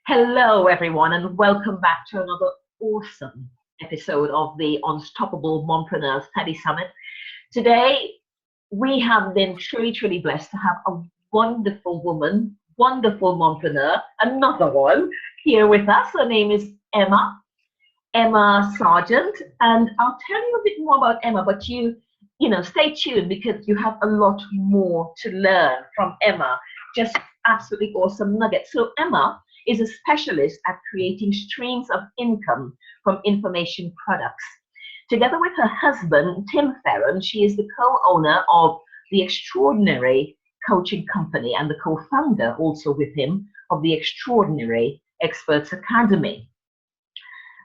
Hello, everyone, and welcome back to another awesome episode of the Unstoppable Mumpreneurs Telesummit. Today, we have been truly blessed to have a wonderful woman, wonderful mumpreneur, another one here with us. Her name is Emma Sargent, and I'll tell you a bit more about Emma, but you stay tuned because you have a lot more to learn from Emma. Just absolutely awesome nuggets. So Emma is a specialist at creating streams of income from information products. Together with her husband, Tim Ferron, she is the co-owner of the Extraordinary Coaching Company and the co-founder also with him of the Extraordinary Experts Academy.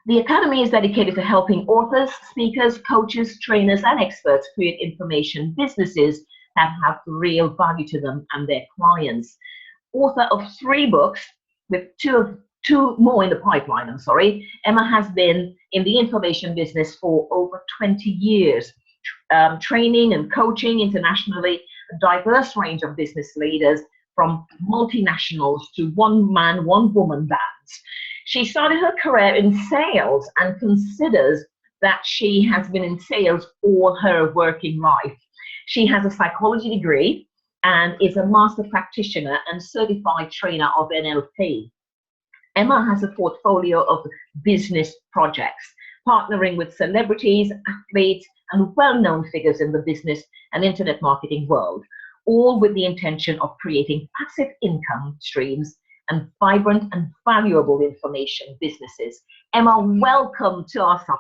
The Academy is dedicated to helping authors, speakers, coaches, trainers, and experts create information businesses that have real value to them and their clients. Author of 3 books, with two more in the pipeline, Emma has been in the information business for over 20 years, training and coaching internationally a diverse range of business leaders from multinationals to one-man, one-woman bands. She started her career in sales and considers that she has been in sales all her working life. She has a psychology degree and is a master practitioner and certified trainer of NLP. Emma has a portfolio of business projects, partnering with celebrities, athletes, and well-known figures in the business and internet marketing world, all with the intention of creating passive income streams and vibrant and valuable information businesses. Emma, welcome to our summit.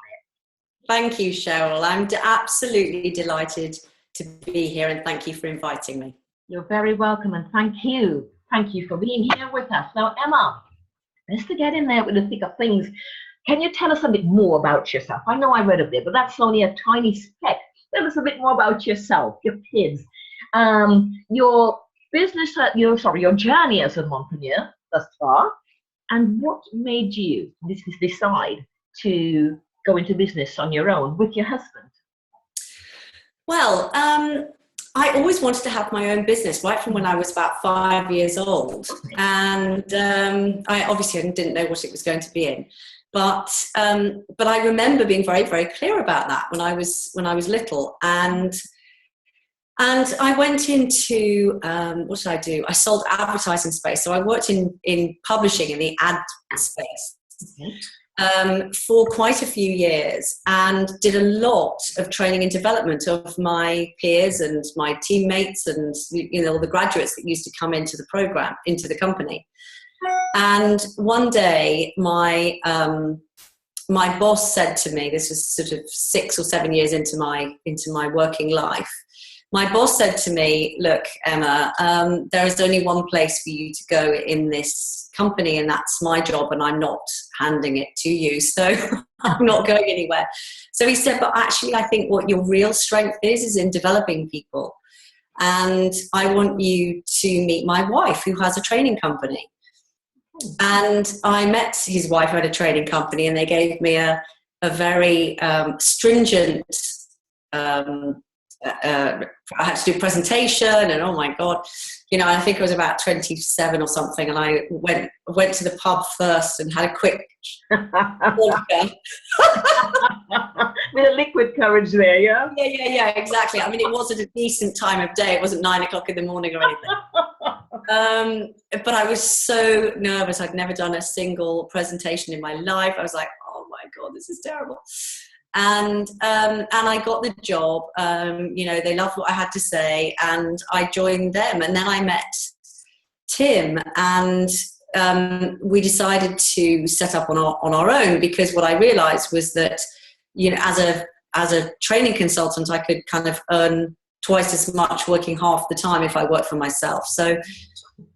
Thank you, Cheryl. I'm absolutely delighted to be here, and thank you for inviting me. You're very welcome, and thank you. Thank you for being here with us. Now, Emma, let's get in there with the thick of things. Can you tell us a bit more about yourself? I know I read a bit, but that's only a tiny speck. Tell us a bit more about yourself, your kids, your business, your journey as a mumpreneur thus far, and what made you decide to go into business on your own with your husband? Well, I always wanted to have my own business right from when I was about 5 years old, and I obviously didn't know what it was going to be in, but I remember being very clear about that when I was little, and I went into what did I do? I sold advertising space, so I worked in publishing in the ad space. Mm-hmm. For quite a few years, and did a lot of training and development of my peers and my teammates and the graduates that used to come into the program, into the company. And one day my boss said to me, this was sort of 6 or 7 years into my working life, my boss said to me, look, Emma, there is only one place for you to go in this company, and that's my job, and I'm not handing it to you, so I'm not going anywhere. So he said, but actually I think what your real strength is in developing people, and I want you to meet my wife who has a training company. And I met his wife who had a training company, and they gave me a very stringent I had to do a presentation, and oh my God, I think I was about 27 or something, and I went to the pub first and had a quick vodka. With a liquid courage there, yeah? Yeah, exactly. I mean, it wasn't a decent time of day. It wasn't 9 o'clock in the morning or anything. But I was so nervous. I'd never done a single presentation in my life. I was like, oh my God, this is terrible. And I got the job. They loved what I had to say, and I joined them. And then I met Tim, and we decided to set up on our own, because what I realized was that as a training consultant, I could kind of earn twice as much working half the time if I worked for myself. So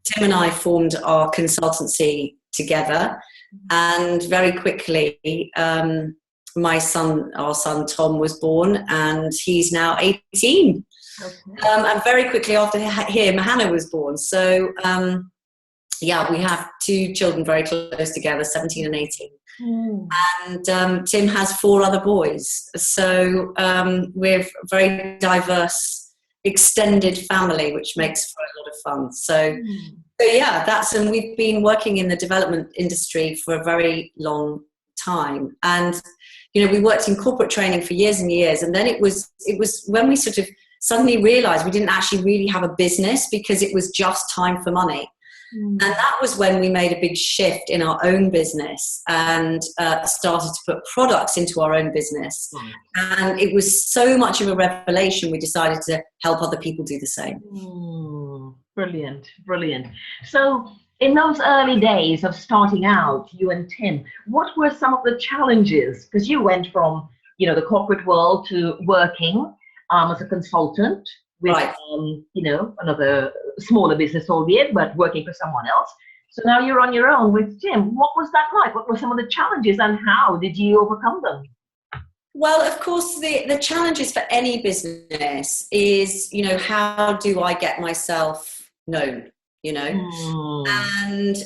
Tim and I formed our consultancy together, and very quickly our son Tom was born, and he's now 18. Okay. And very quickly after him, Hannah was born. So we have 2 children very close together, 17 and 18. And Tim has 4 other boys. So we're a very diverse, extended family, which makes for a lot of fun. So So yeah, and we've been working in the development industry for a very long time. And, we worked in corporate training for years and years. And then it was when we sort of suddenly realized we didn't actually really have a business because it was just time for money. And that was when we made a big shift in our own business and started to put products into our own business. And it was so much of a revelation, we decided to help other people do the same. Brilliant, brilliant. So in those early days of starting out, you and Tim, what were some of the challenges? Because you went from, the corporate world to working as a consultant with, Right. Another smaller business, albeit, but working for someone else. So now you're on your own with Tim. What was that like? What were some of the challenges and how did you overcome them? Well, of course, the challenges for any business is, how do I get myself known, And,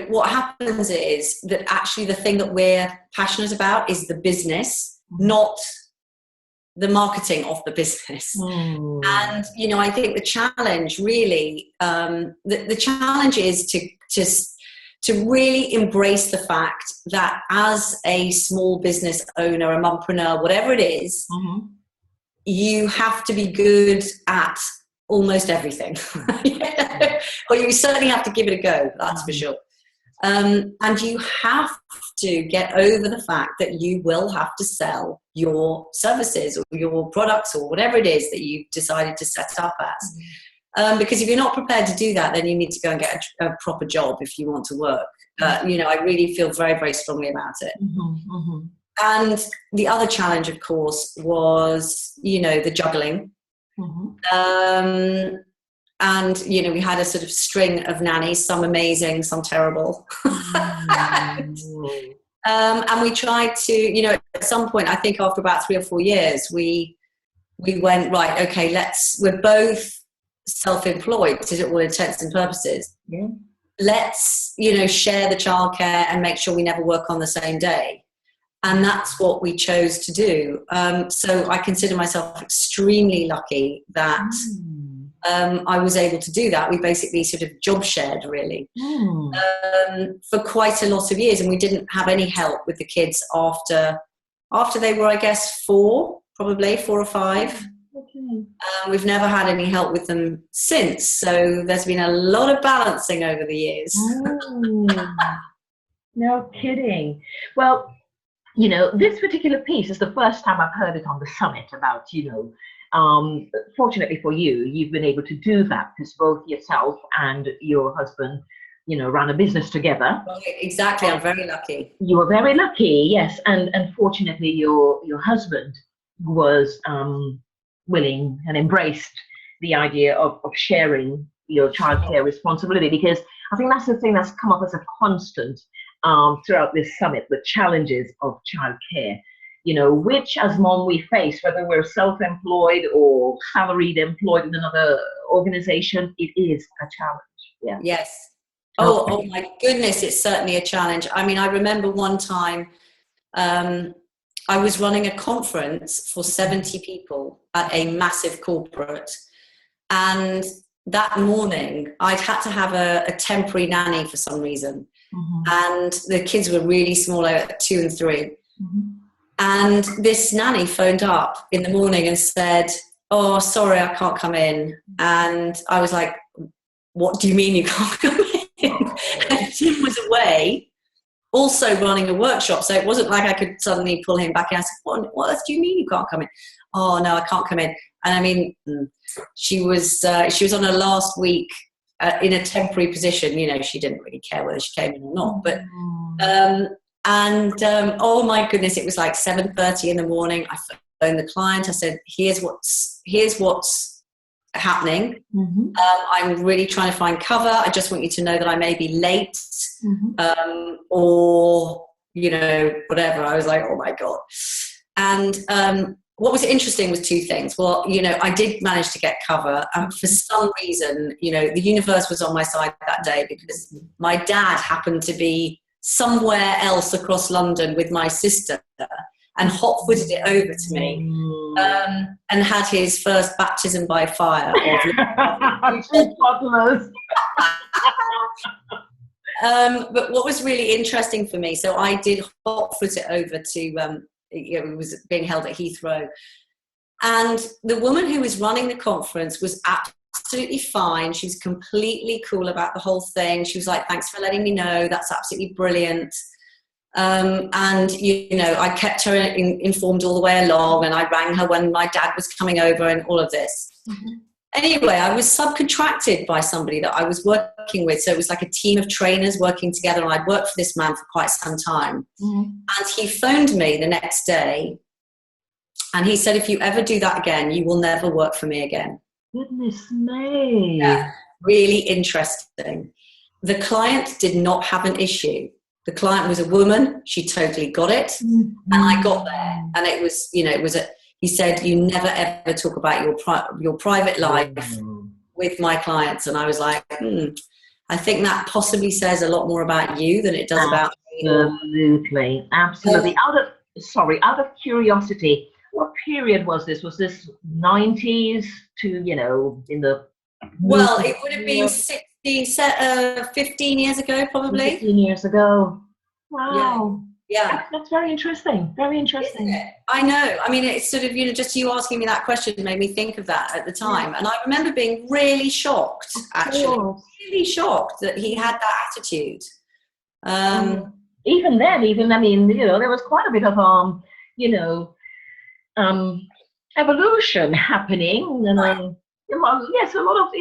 what happens is that actually the thing that we're passionate about is the business, not the marketing of the business. And, I think the challenge really, the challenge is to really embrace the fact that as a small business owner, a mumpreneur, whatever it is, you have to be good at almost everything. Or you certainly have to give it a go, that's for sure. And you have to get over the fact that you will have to sell your services or your products or whatever it is that you've decided to set up as. Because if you're not prepared to do that, then you need to go and get a proper job if you want to work. I really feel very, very strongly about it. And the other challenge, of course, was, the juggling. And, we had a sort of string of nannies, some amazing, some terrible. And we tried to, at some point, I think after about 3 or 4 years, we went, right, okay, we're both self-employed to all intents and purposes. Yeah. Let's, share the childcare and make sure we never work on the same day. And that's what we chose to do. So I consider myself extremely lucky that I was able to do that. We basically sort of job shared, really, for quite a lot of years. And we didn't have any help with the kids after they were, I guess, 4 or 5. We've never had any help with them since. So there's been a lot of balancing over the years. No kidding. Well, this particular piece is the first time I've heard it on the summit about, fortunately for you, you've been able to do that because both yourself and your husband, ran a business together. Exactly. I'm very lucky. You were very lucky, yes. And fortunately, your husband was willing and embraced the idea of sharing your childcare responsibility, because I think that's the thing that's come up as a constant throughout this summit, the challenges of childcare, which as mom we face, whether we're self-employed or salaried employed in another organization, it is a challenge. Yeah. Yes. Oh my goodness, it's certainly a challenge. I mean, I remember one time I was running a conference for 70 people at a massive corporate, and that morning I'd had to have a temporary nanny for some reason. And the kids were really small, 2 and 3. And this nanny phoned up in the morning and said, "Oh, sorry, I can't come in." And I was like, "What do you mean you can't come in?" And Tim was away, also running a workshop, so it wasn't like I could suddenly pull him back in. I said, what else do you mean you can't come in? "Oh, no, I can't come in." And I mean, she was on her last week in a temporary position. She didn't really care whether she came in or not. But oh my goodness, it was like 7:30 in the morning. I phoned the client. I said, here's what's happening. I'm really trying to find cover. I just want you to know that I may be late, or whatever. I was like, oh my God. And what was interesting was 2 things. Well, I did manage to get cover. For some reason, the universe was on my side that day, because my dad happened to be somewhere else across London with my sister. and hot-footed it over to me, and had his first baptism by fire of but what was really interesting for me, so I did hot-foot it over to, it was being held at Heathrow. And the woman who was running the conference was absolutely fine. She was completely cool about the whole thing. She was like, thanks for letting me know. That's absolutely brilliant. And, you know, I kept her informed all the way along, and I rang her when my dad was coming over and all of this. Mm-hmm. Anyway, I was subcontracted by somebody that I was working with. So it was like a team of trainers working together, and I'd worked for this man for quite some time. Mm-hmm. And he phoned me the next day, and he said, if you ever do that again, you will never work for me again. Goodness me. Yeah, really interesting. The client did not have an issue. The client was a woman. She totally got it. Mm-hmm. And I got there. And it was, you know, he said, you never ever talk about your private life with my clients. And I was like, I think that possibly says a lot more about you than it does about me. Absolutely. Out of curiosity, what period was this? Was this 90s to, you know, in the... Well, it would have been 15 years ago, probably. 15 years ago. Wow. Yeah. That's very interesting. Very interesting. I know. I mean, it's sort of, you know, just you asking me that question made me think of that at the time. Yeah. And I remember being really shocked, actually. Really shocked that he had that attitude. Even then, I mean, you know, there was quite a bit of, you know, evolution happening. And, yes, a lot of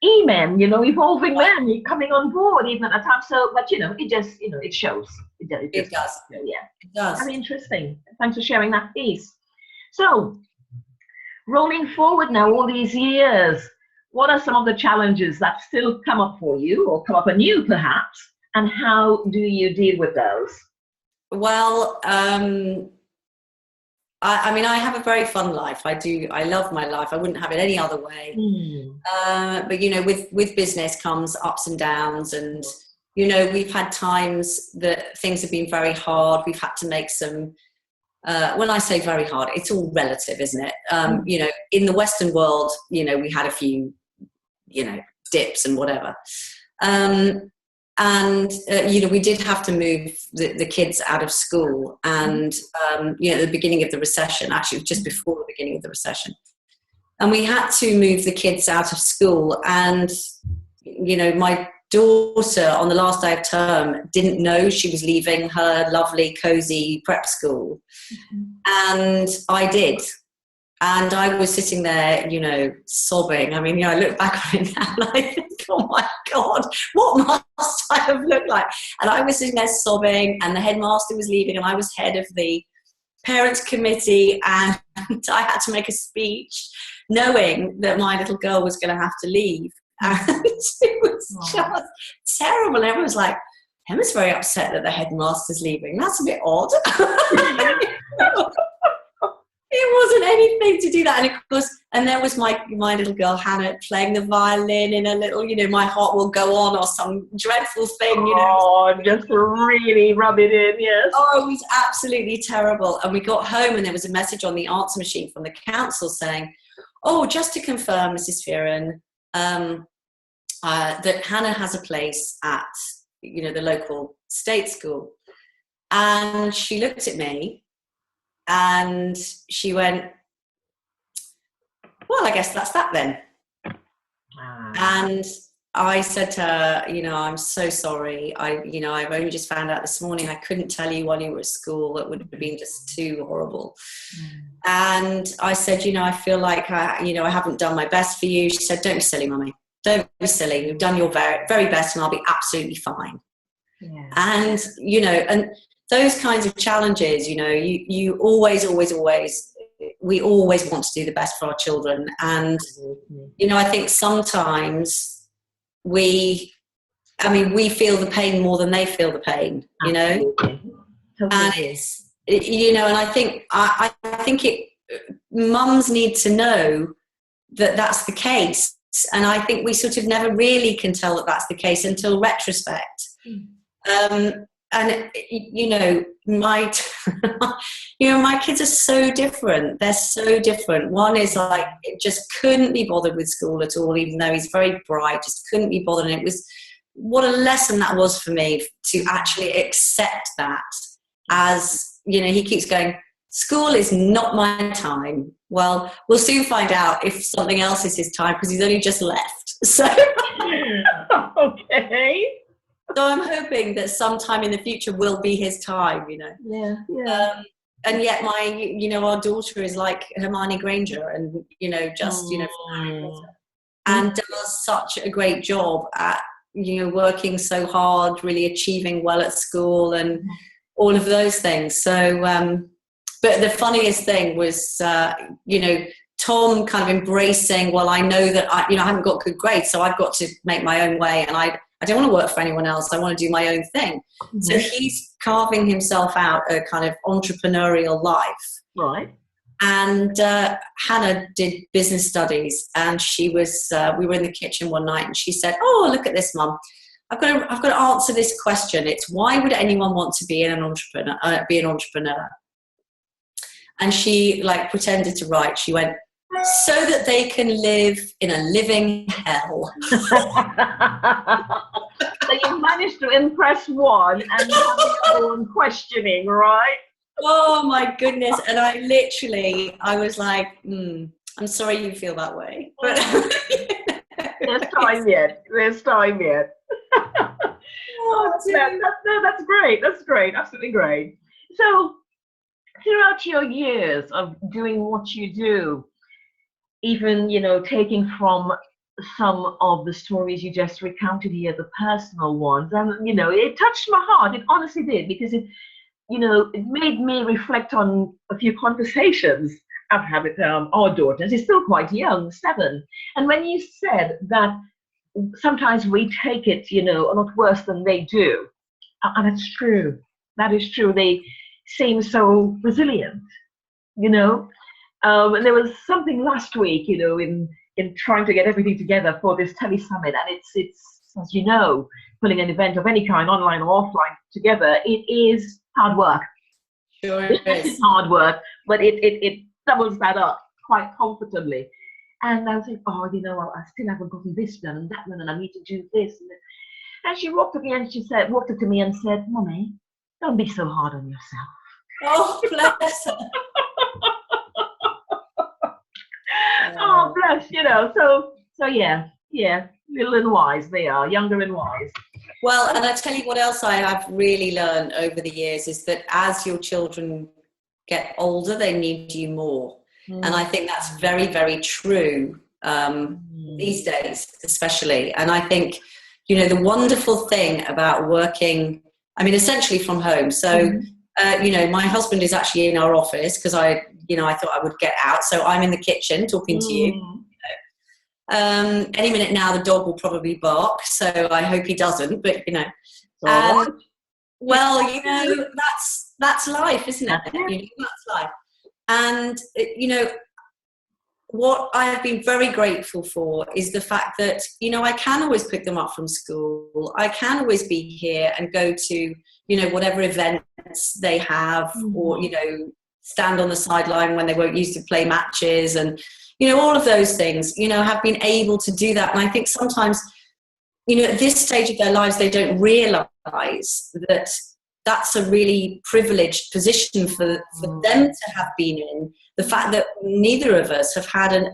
E-men, you know, evolving men coming on board even at that time. So, but, you know, it just, you know, it shows. It does. Yeah. It does. Very interesting. Thanks for sharing that piece. So, rolling forward now, all these years, what are some of the challenges that still come up for you, or come up anew perhaps, and how do you deal with those? Well, I mean, I have a very fun life. I love my life. I wouldn't have it any other way. But, you know, with business comes ups and downs. And, you know, we've had times that things have been very hard. We've had to make some, when I say very hard, it's all relative, isn't it? You know, in the Western world, you know, we had a few, you know, dips and whatever. And, you know, we did have to move the kids out of school. And, you know, at the beginning of the recession, actually just before the beginning of the recession. And we had to move the kids out of school. And, you know, my daughter on the last day of term didn't know she was leaving her lovely, cozy prep school. And I did. And I was sitting there, you know, sobbing. I mean, you know, I look back on it now and I think, oh my God, what must I have looked like? And I was sitting there sobbing, and the headmaster was leaving, and I was head of the parents committee, and I had to make a speech knowing that my little girl was going to have to leave. And it was just terrible. And everyone was like, Emma's very upset that the headmaster's leaving. That's a bit odd. It wasn't anything to do that. And of course, and there was my little girl Hannah playing the violin in a little, you know, My Heart Will Go On or some dreadful thing, you know. Oh, just really rub it in, yes. Oh, it was absolutely terrible. And we got home, and there was a message on the answer machine from the council saying, oh, just to confirm, Mrs. Fearon, that Hannah has a place at, you know, the local state school. And she looked at me, and she went, well, I guess that's that then. And I said to her, you know, I'm so sorry. I've only just found out this morning. I couldn't tell you while you were at school. It would have been just too horrible. And I said, you know, I feel like, I haven't done my best for you. She said, don't be silly, Mummy. Don't be silly. You've done your very, very best, and I'll be absolutely fine. Yeah. And, you know, and those kinds of challenges, you know, you always, we always want to do the best for our children. And, you know, I think sometimes we feel the pain more than they feel the pain, you know. And it's, you know, and I think mums need to know that that's the case. And I think we sort of never really can tell that that's the case until retrospect. you know, my my kids are so different. They're so different. One is like, just couldn't be bothered with school at all, even though he's very bright, just couldn't be bothered. And it was, what a lesson that was for me, to actually accept that. As, you know, he keeps going, school is not my time. Well, we'll soon find out if something else is his time, because he's only just left. So okay. So I'm hoping that sometime in the future will be his time, you know. Yeah. And yet our daughter is like Hermione Granger, and, you know, just, you know, from Harry Potter, and does such a great job at, you know, working so hard, really achieving well at school and all of those things. So, but the funniest thing was, you know, Tom kind of embracing, well, I know that I haven't got good grades, so I've got to make my own way, and I don't want to work for anyone else. I want to do my own thing. Mm-hmm. So he's carving himself out a kind of entrepreneurial life. Right. And Hannah did business studies, and she was. We were in the kitchen one night, and she said, "Oh, look at this, Mum. I've got to answer this question. It's, why would anyone want to be an entrepreneur? And she like pretended to write. She went, so that they can live in a living hell. So you managed to impress one and have the other one questioning, right? Oh my goodness. And I was like, I'm sorry you feel that way. But There's time yet. Oh, that's great. That's great. Absolutely great. So throughout your years of doing what you do, even, you know, taking from some of the stories you just recounted here, the personal ones, and, you know, it touched my heart. It honestly did, because it, you know, it made me reflect on a few conversations I've had with our daughters. She's still quite young, 7. And when you said that sometimes we take it, you know, a lot worse than they do, and it's true. That is true. They seem so resilient, you know. And there was something last week, you know, in trying to get everything together for this Telesummit, and it's as you know, putting an event of any kind, online or offline, together, it is hard work. Sure it is. It's hard work, but it doubles that up quite comfortably. And I was like, oh, you know, I still haven't gotten this done and that done, and I need to do this. And she walked up to me and said, Mummy, don't be so hard on yourself. Oh, bless her. Oh, bless, you know. So yeah, little and wise they are, younger and wise. Well, and I tell you what else I have really learned over the years is that as your children get older, they need you more. And I think that's very, very true these days, especially. And I think, you know, the wonderful thing about working, I mean, essentially from home. So, you know, my husband is actually in our office because I thought I would get out. So I'm in the kitchen talking to you. Any minute now, the dog will probably bark. So I hope he doesn't, but, you know. Well, you know, that's life, isn't it? You know, that's life. And, you know, what I have been very grateful for is the fact that, you know, I can always pick them up from school. I can always be here and go to, you know, whatever events they have, or, you know, stand on the sideline when they won't use to play matches, and, you know, all of those things, you know, have been able to do that. And I think sometimes, you know, at this stage of their lives, they don't realise that that's a really privileged position for them to have been in. The fact that neither of us have had a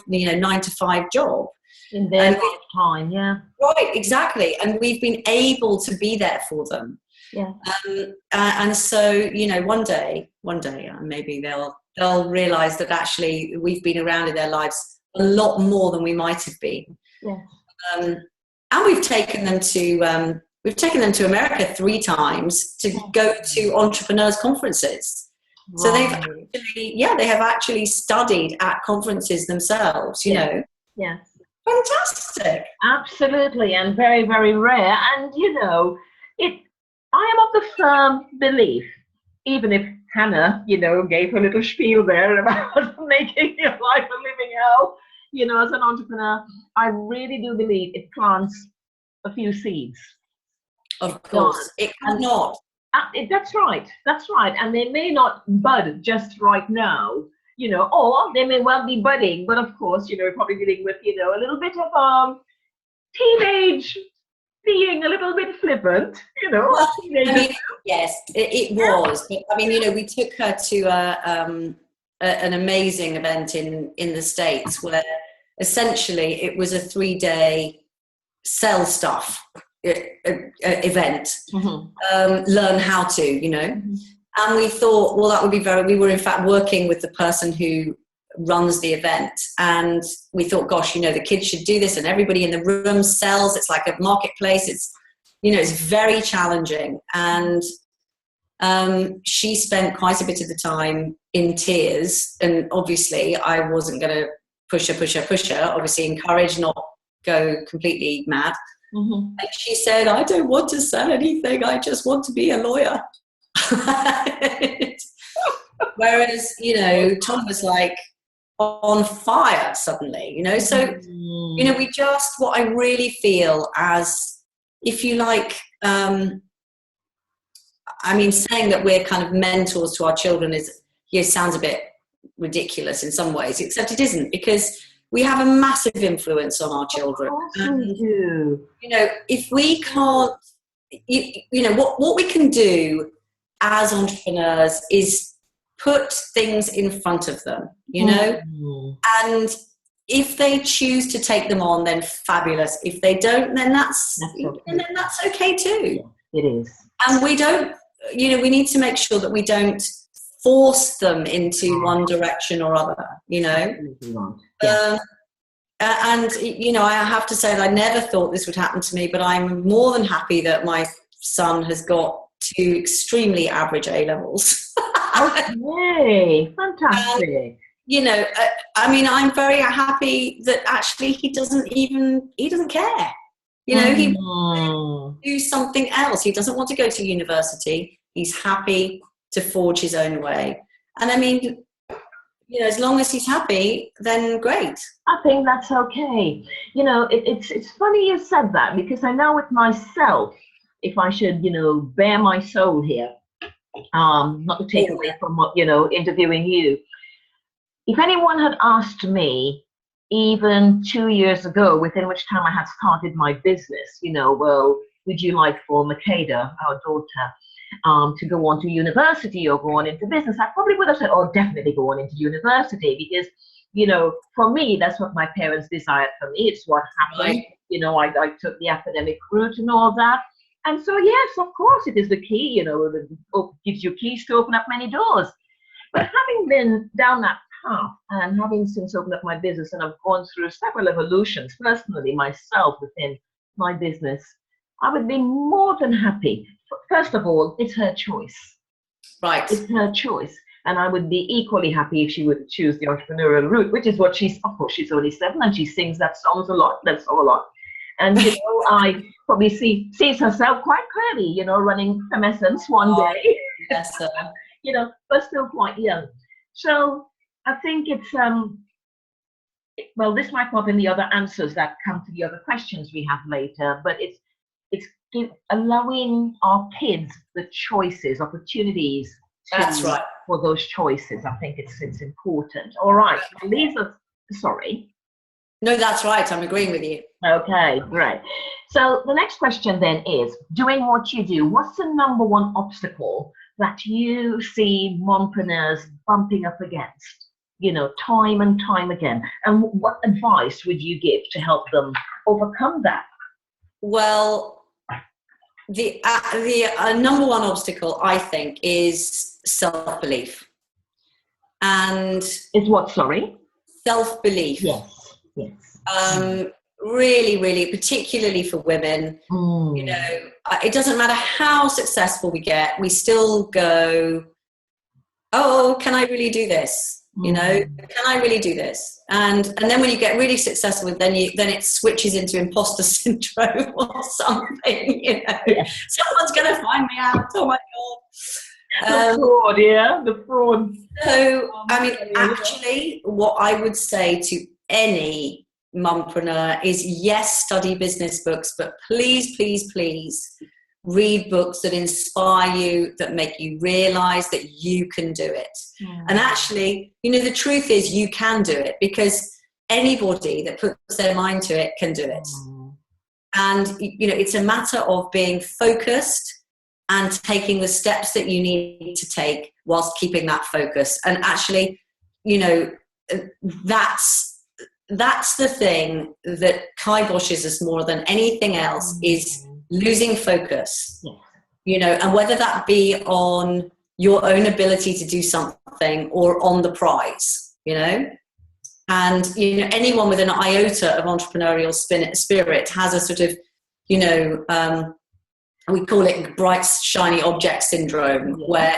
9 to 5 job in their time, yeah. Right, exactly. And we've been able to be there for them. Yeah. And so, you know, one day, maybe they'll realise that actually we've been around in their lives a lot more than we might have been. Yeah. And we've taken them to America 3 times to go to entrepreneurs conferences. Wow. So they have actually studied at conferences themselves, you know. Yeah. Fantastic. Absolutely, and very, very rare. And, you know, I am of the firm belief, even if Hannah, you know, gave her little spiel there about making your life a living hell, you know, as an entrepreneur, I really do believe it plants a few seeds. Of course, it cannot. That's right. That's right. And they may not bud just right now, or they may well be budding, but of course, we're probably dealing with, a little bit of teenage being a little bit flippant, Well, I mean, yes, it was. But, I mean, we took her to an amazing event in the States where essentially it was a 3-day sell stuff event, learn how to, and we thought, well, that would be we were in fact working with the person who runs the event, and we thought, gosh, the kids should do this, and everybody in the room sells. It's like a marketplace. It's, it's very challenging, and she spent quite a bit of the time in tears, and obviously I wasn't going to push her, obviously encourage, not go completely mad. And she said, I don't want to sell anything, I just want to be a lawyer. Whereas, Tom was like on fire suddenly, so, we just, what I really feel as, if you like, I mean, saying that we're kind of mentors to our children sounds a bit ridiculous in some ways, except it isn't, because we have a massive influence on our children. We do. If we can't, what we can do as entrepreneurs is put things in front of them, and if they choose to take them on, then fabulous. If they don't, then that's okay too. Yeah, it is. And we don't, we need to make sure that we don't force them into one direction or other, Yeah. And I have to say that I never thought this would happen to me, but I'm more than happy that my son has got 2 extremely average A levels. Okay, fantastic. I mean, I'm very happy that actually he doesn't care. He wants to do something else. He doesn't want to go to university. He's happy to forge his own way. And I mean, as long as he's happy, then great. I think that's okay. It's funny you said that, because I know with myself, if I should, bare my soul here, not to take away from what, interviewing you. If anyone had asked me, even 2 years ago, within which time I had started my business, well, would you like for Makeda, our daughter, to go on to university or go on into business? I probably would have said, oh, definitely go on into university, because, for me, that's what my parents desired for me. It's what happened. Right. I took the academic route and all that. And so, yes, of course, it is the key, it gives you keys to open up many doors. But having been down that path and having since opened up my business, and I've gone through several evolutions personally myself within my business, I would be more than happy. First of all, it's her choice. Right. It's her choice. And I would be equally happy if she would choose the entrepreneurial route, which is what of course, she's only 7 and she sings that song a lot. And, I probably sees herself quite clearly, running Femessence one day. Yes, sir. But still quite young. So I think it's, well, this might come up in the other answers that come to the other questions we have later, but it's allowing our kids the choices, opportunities. That's right. For those choices. I think it's important. All right. Lisa, sorry. No, that's right. I'm agreeing with you. Okay, great. So the next question then is, doing what you do, what's the number one obstacle that you see mompreneurs bumping up against, time and time again? And what advice would you give to help them overcome that? Well, the number one obstacle, I think, is self-belief. And is what, sorry? Self-belief. Yes. Really, really, particularly for women, it doesn't matter how successful we get, we still go, oh, can I really do this? Can I really do this? And then when you get really successful, then it switches into imposter syndrome or something. Someone's going to find me out. Oh my God. The fraud, yeah, the fraud. So, I mean, actually, what I would say to any mumpreneur is, yes, study business books, but please, please, please read books that inspire you, that make you realize that you can do it. And actually, the truth is you can do it, because anybody that puts their mind to it can do it. And, it's a matter of being focused and taking the steps that you need to take whilst keeping that focus. And actually, that's the thing that kiboshes us more than anything else, is losing focus. And whether that be on your own ability to do something or on the prize, and anyone with an iota of entrepreneurial spirit has a sort of, we call it bright shiny object syndrome, where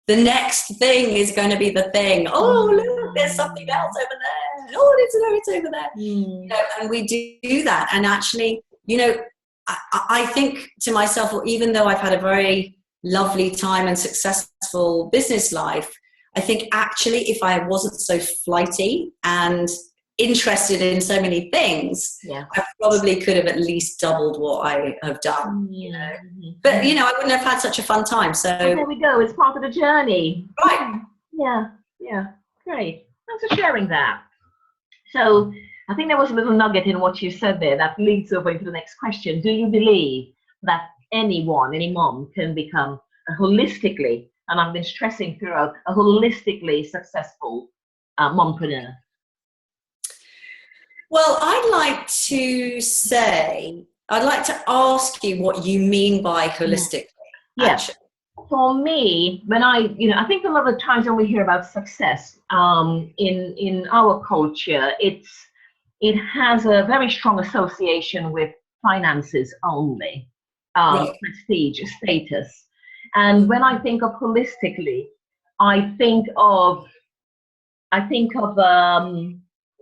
the next thing is going to be the thing. Oh, look, there's something else over there. Oh, it's over there. And we do that. And actually, I think to myself, well, even though I've had a very lovely time and successful business life, I think actually if I wasn't so flighty and interested in so many things, I probably could have at least doubled what I have done, But, I wouldn't have had such a fun time. So there we go. It's part of the journey. Right. Yeah. Great. Thanks for sharing that. So I think there was a little nugget in what you said there that leads over into the next question. Do you believe that any mom can become a holistically, and I've been stressing throughout, a holistically successful mompreneur? Well, I'd like to ask you what you mean by holistically. Yes. For me, when I think a lot of times when we hear about success in our culture, it has a very strong association with finances only, prestige, status. And when I think of holistically, I think of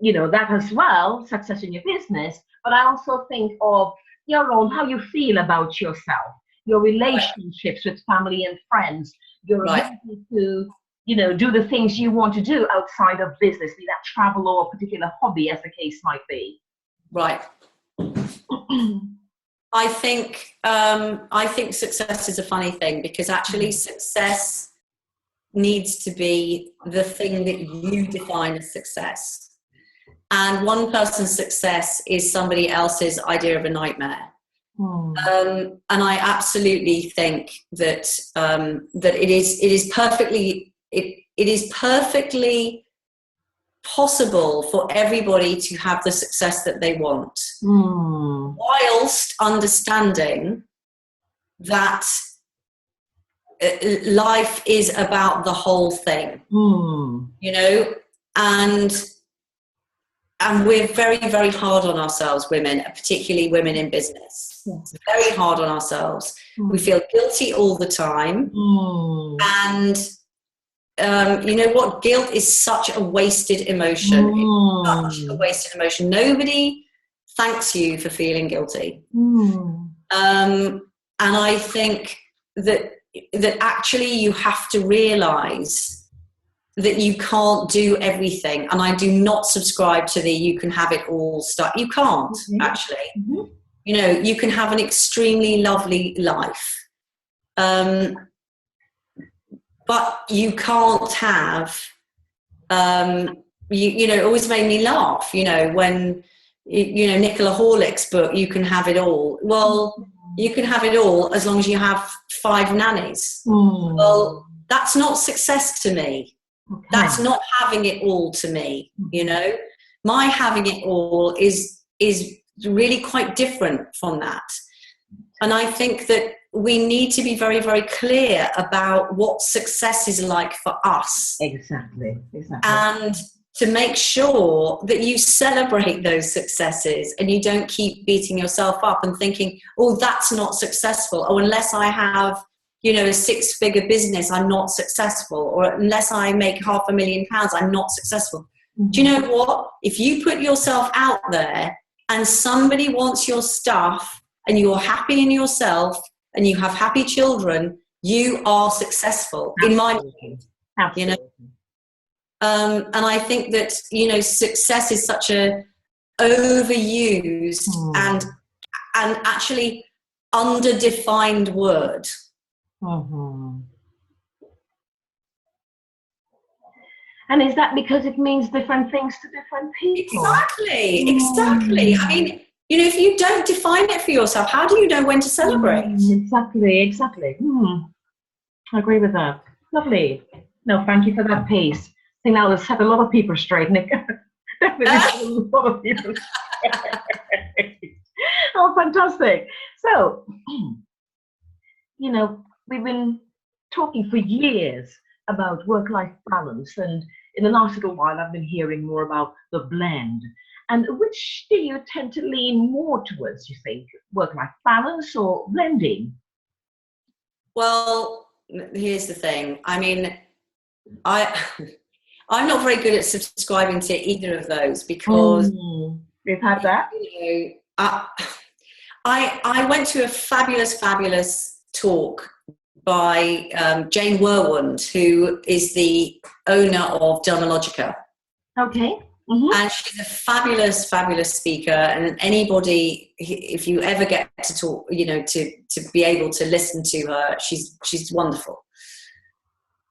that as well, success in your business, but I also think of your own, how you feel about yourself, your relationships with family and friends, your ability to, do the things you want to do outside of business, be that travel or a particular hobby, as the case might be. Right. I think success is a funny thing, because actually success needs to be the thing that you define as success. And one person's success is somebody else's idea of a nightmare. And I absolutely think that it is perfectly possible for everybody to have the success that they want, whilst understanding that life is about the whole thing, and we're very, very hard on ourselves, women, particularly women in business. Very hard on ourselves. We feel guilty all the time. And you know what? Guilt is such a wasted emotion. It's such a wasted emotion. Nobody thanks you for feeling guilty. And I think that actually you have to realize that you can't do everything. And I do not subscribe to the you can have it all stuff. You can't, actually. You can have an extremely lovely life. But you can't have, it always made me laugh, when, Nicola Horlick's book, You Can Have It All. Well, you can have it all as long as you have 5 nannies. Well, that's not success to me. That's not having it all to me, My having it all is really quite different from that. And I think that we need to be very, very clear about what success is like for us. Exactly. And to make sure that you celebrate those successes and you don't keep beating yourself up and thinking, oh, that's not successful. Oh, unless I have, a 6-figure business, I'm not successful. Or unless I make £500,000, I'm not successful. Do you know what? If you put yourself out there and somebody wants your stuff and you're happy in yourself and you have happy children, you are successful. Absolutely. In my mind, and I think that, success is such a overused and actually underdefined word. Mm-hmm. And is that because it means different things to different people? Exactly. I mean, you know, if you don't define it for yourself, how do you know when to celebrate? Exactly. I agree with that. Lovely. No, thank you for that piece. I think that will set a lot of people straight, Nick. Definitely set a lot of people straight. Oh, fantastic. So, you know, we've been talking for years about work-life balance, and in the last little while I've been hearing more about the blend. And which do you tend to lean more towards, you think? Work-life balance or blending? Well, here's the thing. I mean, I'm not very good at subscribing to either of those because we've had that. You know, I went to a fabulous talk by Jane Werwand, who is the owner of Dermalogica. Okay. And she's a fabulous speaker. And anybody, if you ever get to talk, you know, to be able to listen to her, she's wonderful.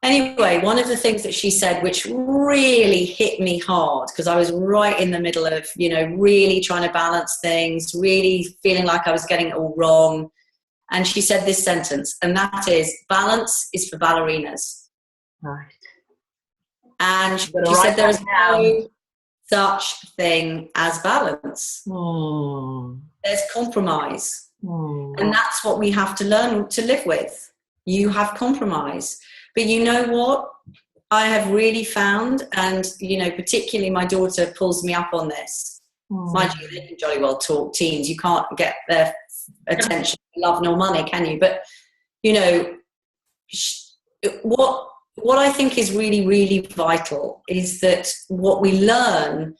Anyway, one of the things that she said, which really hit me hard, because I was right in the middle of, you know, really trying to balance things, really feeling like I was getting it all wrong. And she said this sentence, and that is, balance is for ballerinas. Right. And she said there is no such thing as balance. There's compromise. And that's what we have to learn to live with. You have compromise. But you know what I have really found, and, you know, particularly my daughter pulls me up on this. Mind you, they can jolly well talk teens. You can't get their attention, love nor money, can you? But, you know, what I think is really vital is that what we learn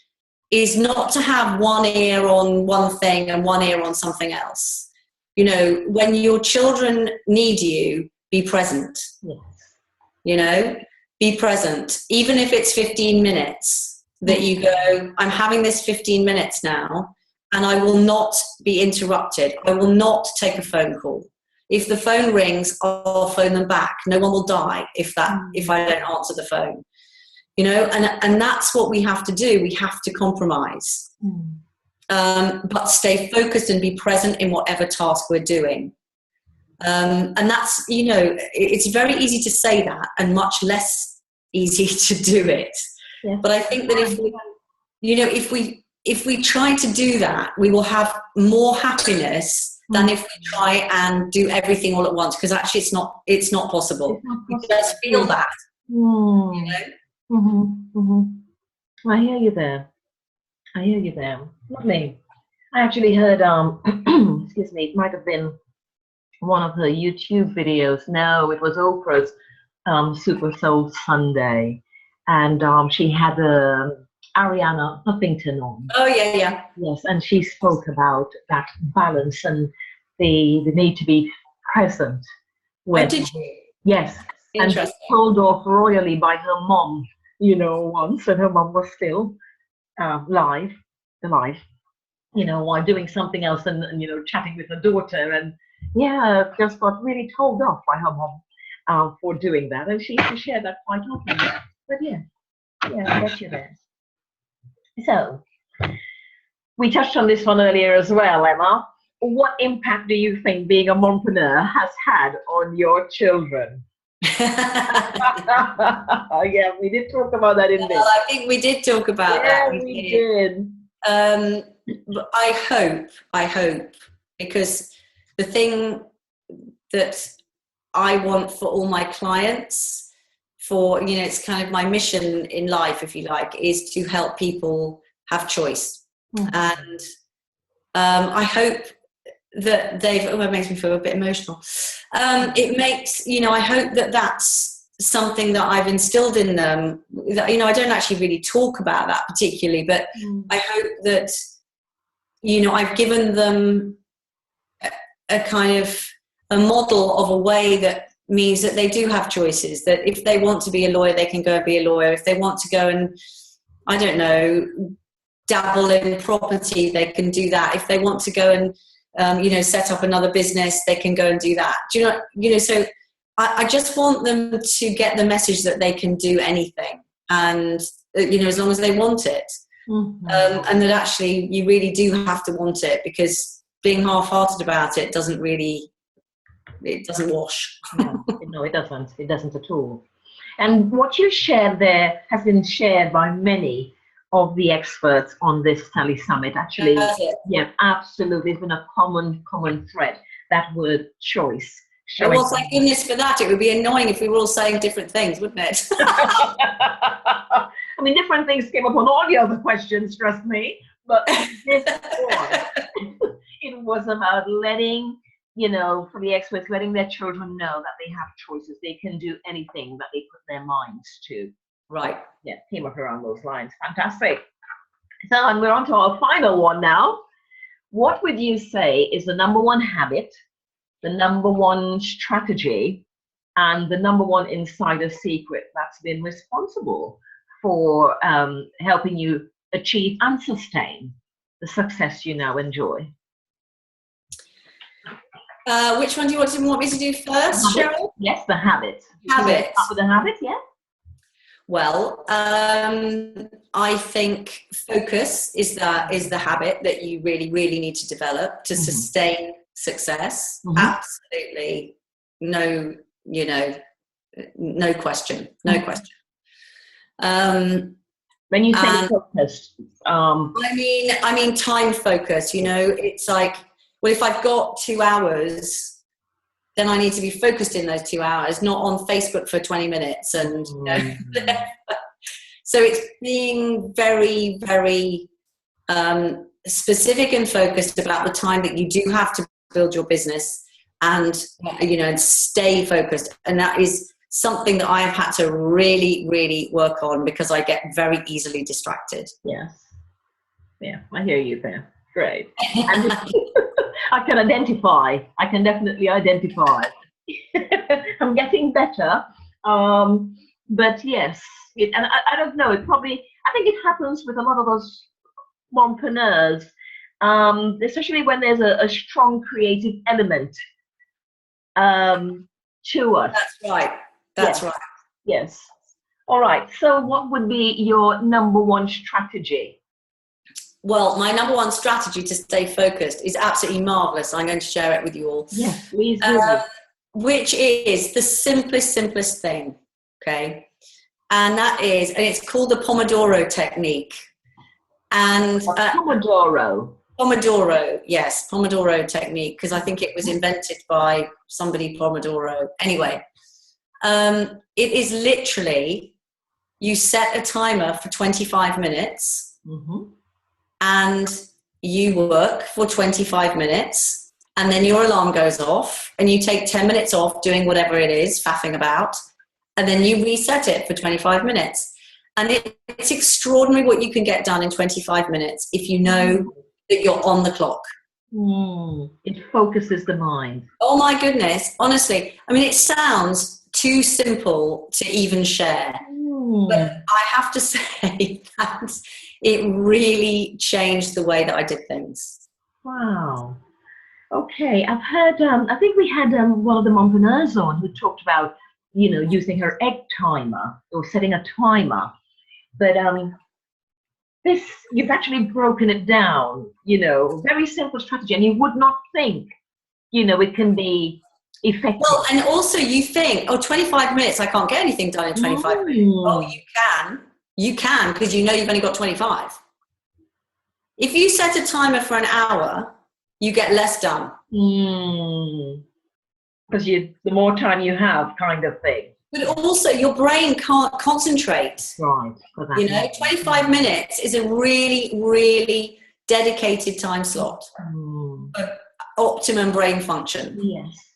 is not to have one ear on one thing and one ear on something else. You know, when your children need you, be present. Yes. You know, be present, even if it's 15 minutes that you go, I'm having this 15 minutes now, and I will not be interrupted. I will not take a phone call. If the phone rings, I'll phone them back. No one will die if I don't answer the phone. You know, and that's what we have to do. We have to compromise, but stay focused and be present in whatever task we're doing. And that's, you know, it's very easy to say that and much less easy to do it. Yeah. But I think that if we try to do that, we will have more happiness than if we try and do everything all at once, because actually it's not possible. You just feel that. You know? I hear you there. Lovely. I actually heard, excuse me, it might have been one of her YouTube videos. No, it was Oprah's Super Soul Sunday, and she had Ariana Huffington on. Oh yeah. Yes, and she spoke about that balance and the need to be present. When did you? Yes, and she told off royally by her mom, you know, once, and her mom was still live, you know, while doing something else and you know, chatting with her daughter, and just got really told off by her mom for doing that, and she used to share that quite often. But I get you there. So, we touched on this one earlier as well, Emma. What impact do you think being a mompreneur has had on your children? Yeah, we did talk about that, didn't we? Well, I think we did talk about that. Yeah, we did. But I hope, because the thing that I want for all my clients, for, you know, it's kind of my mission in life, if you like, is to help people have choice. And I hope that it makes me feel a bit emotional. It makes, you know, I hope that that's something that I've instilled in them. That, you know, I don't actually really talk about that particularly, but I hope that, you know, I've given them a kind of a model of a way that means that they do have choices, that if they want to be a lawyer, they can go and be a lawyer. If they want to go and, I don't know, dabble in property, they can do that. If they want to go and set up another business, they can go and do that. Do you know, so I just want them to get the message that they can do anything, and as long as they want it. And that actually you really do have to want it, because being half-hearted about it doesn't wash. No, it doesn't at all. And what you shared there has been shared by many of the experts on this Telesummit. Actually, yeah, absolutely, it's been a common thread, that word choice. Well, thank goodness for that. It would be annoying if we were all saying different things, wouldn't it? I mean, different things came up on all the other questions, trust me. But this one, it was about letting, for the experts, letting their children know that they have choices. They can do anything that they put their minds to. Right. Yeah, came up around those lines. Fantastic. So, and we're on to our final one now. What would you say is the number one habit, the number one strategy, and the number one insider secret that's been responsible for helping you achieve and sustain the success you now enjoy? Which one do you want me to do first, Cheryl? Yes, the habit. Habit. Start with the habit, yeah. Well, I think focus is the habit that you really, really need to develop to sustain success. Absolutely, no question. When you say focused, I mean time focus. It's like, well, if I've got 2 hours, then I need to be focused in those 2 hours, not on Facebook for 20 minutes. And so it's being very, very specific and focused about the time that you do have to build your business, and and stay focused. And that is something that I have had to really, really work on, because I get very easily distracted. Yes. Yeah, I hear you there. Great. And I can definitely identify. I'm getting better. But yes, and I don't know, I think it happens with a lot of us mompreneurs, especially when there's a strong creative element to us. That's right. Yes. All right. So what would be your number one strategy? Well, my number one strategy to stay focused is absolutely marvelous. I'm going to share it with you all. Yes, please do. Which is the simplest thing, okay? And it's called the Pomodoro technique. And Pomodoro, yes, Pomodoro technique, because I think it was invented by somebody, Pomodoro. Anyway, it is literally, you set a timer for 25 minutes. And you work for 25 minutes, and then your alarm goes off, and you take 10 minutes off doing whatever it is, faffing about, and then you reset it for 25 minutes. And it's extraordinary what you can get done in 25 minutes if you know that you're on the clock. It focuses the mind. Oh my goodness, honestly. I mean, it sounds too simple to even share. But I have to say that it really changed the way that I did things. Wow. Okay, I've heard, I think we had one of the mompreneurs on who talked about, using her egg timer or setting a timer. But this, you've actually broken it down, very simple strategy. And you would not think, it can be effective. Well, and also you think, 25 minutes, I can't get anything done in 25 minutes. Oh, you can, because you've only got 25. If you set a timer for an hour, you get less done. Because the more time you have, kind of thing. But also your brain can't concentrate. Right. 25 minutes is a really, really dedicated time slot for optimum brain function.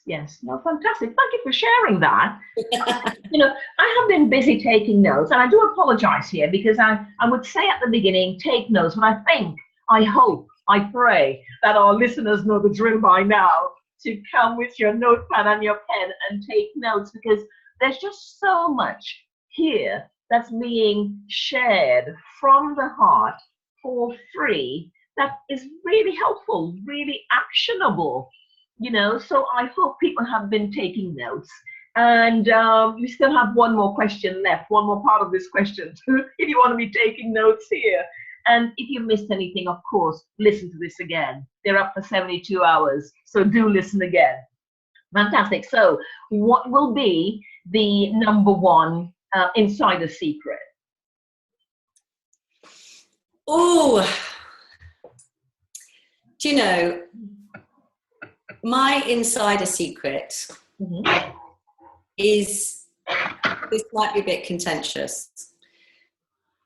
Yes. No, fantastic. Thank you for sharing that. I have been busy taking notes, and I do apologize here, because I would say at the beginning, take notes, but I hope, I pray that our listeners know the drill by now, to come with your notepad and your pen and take notes, because there's just so much here that's being shared from the heart for free that is really helpful, really actionable, so I hope people have been taking notes. And we still have one more question left, one more part of this question, if you want to be taking notes here. And if you missed anything, of course, listen to this again. They're up for 72 hours, so do listen again. Fantastic. So what will be the number one insider secret? Oh, do you know, my insider secret is, this might be a bit contentious,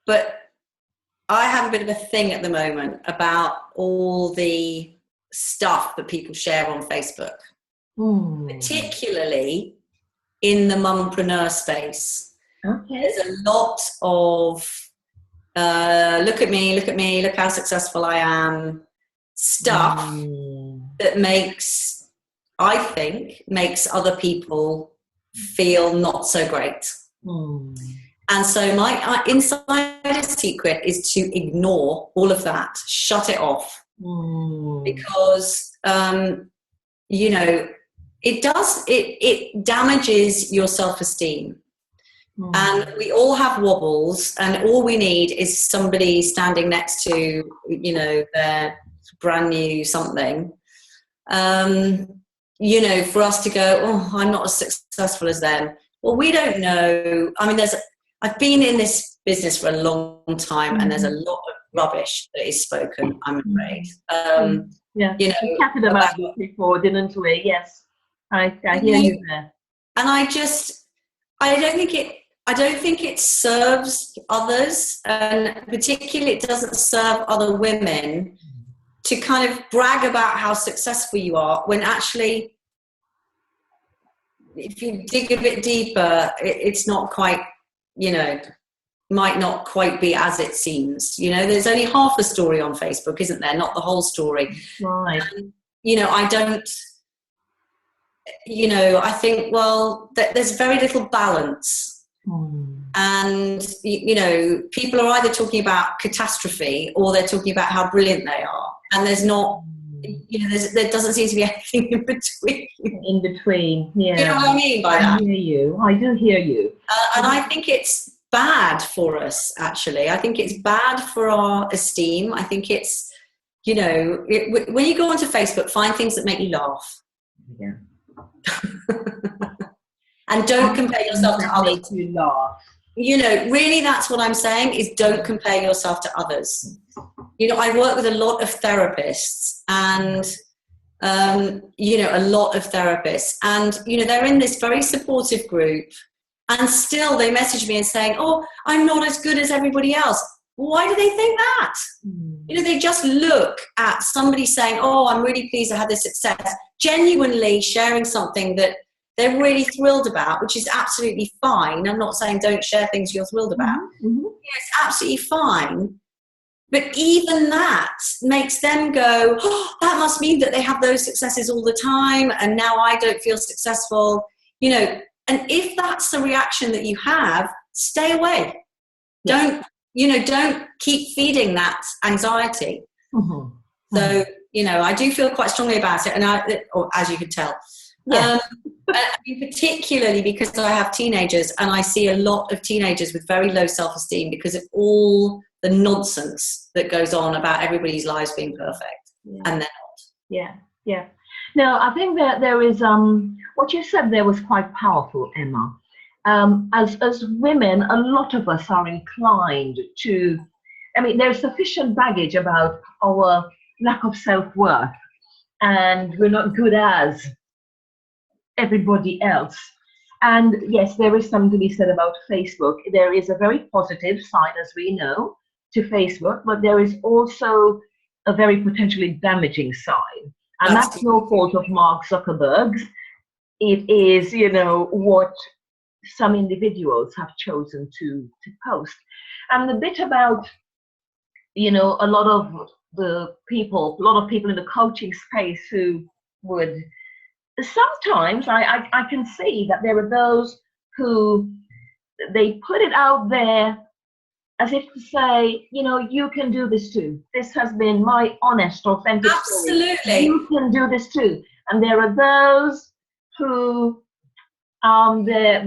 but I have a bit of a thing at the moment about all the stuff that people share on Facebook, particularly in the mumpreneur space. Okay. There's a lot of look at me, look how successful I am stuff that I think makes other people feel not so great. And so my insider secret is to ignore all of that, shut it off, because it damages your self-esteem. And we all have wobbles, and all we need is somebody standing next to, their brand new something, for us to go, oh, I'm not as successful as them. Well, we don't know. I mean, I've been in this business for a long time, and there's a lot of rubbish that is spoken, I'm afraid. We chatted about this before, didn't we? Yes, I hear you there. And I don't think it serves others, and particularly it doesn't serve other women to kind of brag about how successful you are, when actually, if you dig a bit deeper, it's not quite, might not quite be as it seems. There's only half the story on Facebook, isn't there? Not the whole story. Right. And, I don't, I think, well, there's very little balance. And, people are either talking about catastrophe or they're talking about how brilliant they are. And there's not, there doesn't seem to be anything in between. In between, yeah. Do you know what I mean by that? I hear you. I do hear you. And I think it's bad for us, actually. I think it's bad for our esteem. I think it's, when you go onto Facebook, find things that make you laugh. Yeah. And don't compare yourself to others. Make you laugh. Really, that's what I'm saying, is don't compare yourself to others. I work with a lot of therapists, and a lot of therapists, and they're in this very supportive group, and still they message me and saying, oh, I'm not as good as everybody else. Why do they think that? They just look at somebody saying, oh, I'm really pleased I had this success, genuinely sharing something that they're really thrilled about, which is absolutely fine. I'm not saying don't share things you're thrilled about. It's absolutely fine. But even that makes them go, oh, that must mean that they have those successes all the time, and now I don't feel successful. And if that's the reaction that you have, stay away. Don't keep feeding that anxiety. So, I do feel quite strongly about it, and as you can tell. Yeah. Particularly because I have teenagers, and I see a lot of teenagers with very low self-esteem because of all the nonsense that goes on about everybody's lives being perfect, and they're not. Yeah. No, I think that there is what you said there was quite powerful, Emma. As women, a lot of us are inclined to, there's sufficient baggage about our lack of self-worth, and we're not good as everybody else. And yes, there is something to be said about Facebook. There is a very positive side, as we know, to Facebook, but there is also a very potentially damaging side. And that's no fault of Mark Zuckerberg's. It is, what some individuals have chosen to post. And the bit about, a lot of people in the coaching space who would, sometimes I can see that there are those who, they put it out there as if to say, you know, you can do this too. This has been my honest, authentic story. Absolutely. You can do this too. And there are those who the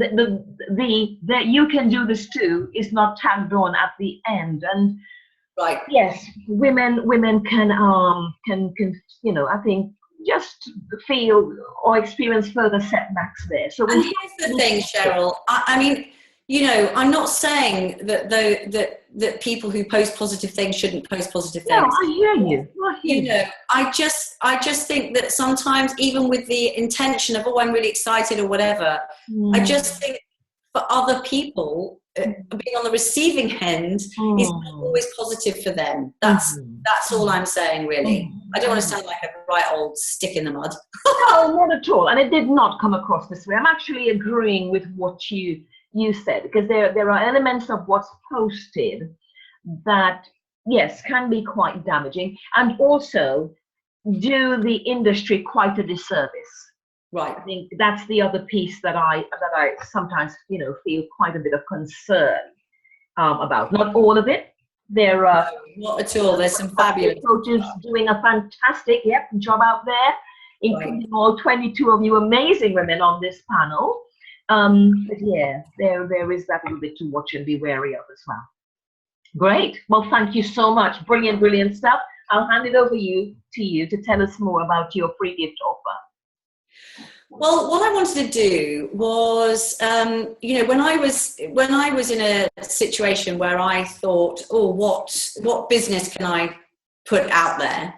you can do this too is not tagged on at the end. And Right. yes, women can you know, I think just feel or experience further setbacks there. So And here's the thing, Cheryl. I mean, you know, I'm not saying that people who post positive things shouldn't post positive no, things. I hear you. You know, I just think that sometimes, even with the intention of, oh, I'm really excited or whatever, I just think for other people, being on the receiving end is not always positive for them. That's all I'm saying, really. I don't want to sound like a right old stick in the mud. No, not at all. And it did not come across this way. I'm actually agreeing with what you said, because there are elements of what's posted that, yes, can be quite damaging and also do the industry quite a disservice. Right. I think that's the other piece that I sometimes, you know, feel quite a bit of concern about. Not all of it. There are not at all. There's some fabulous coaches doing a fantastic job out there, including all 22 of you amazing women on this panel. But yeah, there is that little bit to watch and be wary of as well. Great. Well, thank you so much. Brilliant stuff. I'll hand it over to you to tell us more about your free gift offer. Well, what I wanted to do was, you know, when I was in a situation where I thought, oh, what business can I put out there?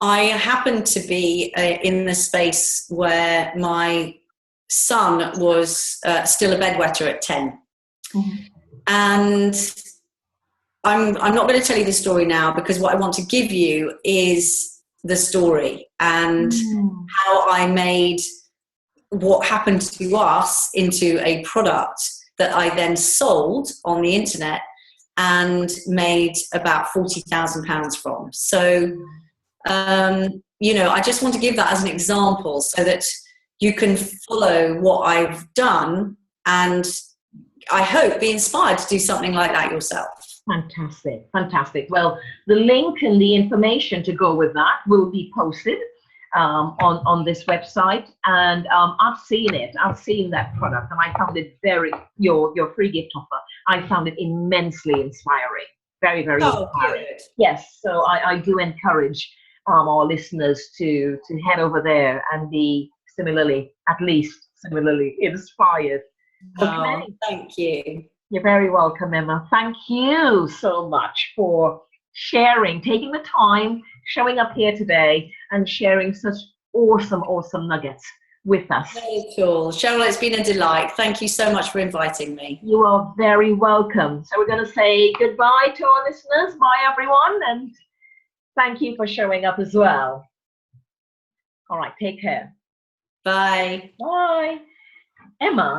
I happened to be in the space where my son was still a bedwetter at 10. And I'm not going to tell you the story now, because what I want to give you is the story and how I made what happened to us into a product that I then sold on the internet and made about £40,000 from. So, you know, I just want to give that as an example so that you can follow what I've done and I hope be inspired to do something like that yourself. Fantastic. Well, the link and the information to go with that will be posted on this website, and I've seen it. I've seen that product, and I found it your free gift offer. I found it immensely inspiring. Very inspiring. Good. Yes, so I do encourage our listeners to head over there and be similarly inspired. Okay. Thank you. You're very welcome, Emma. Thank you so much for sharing, taking the time, showing up here today and sharing such awesome nuggets with us. Not at all. Cheryl, it's been a delight. Thank you so much for inviting me. You are very welcome. So we're going to say goodbye to our listeners. Bye, everyone. And thank you for showing up as well. All right, take care. Bye. Bye. Emma.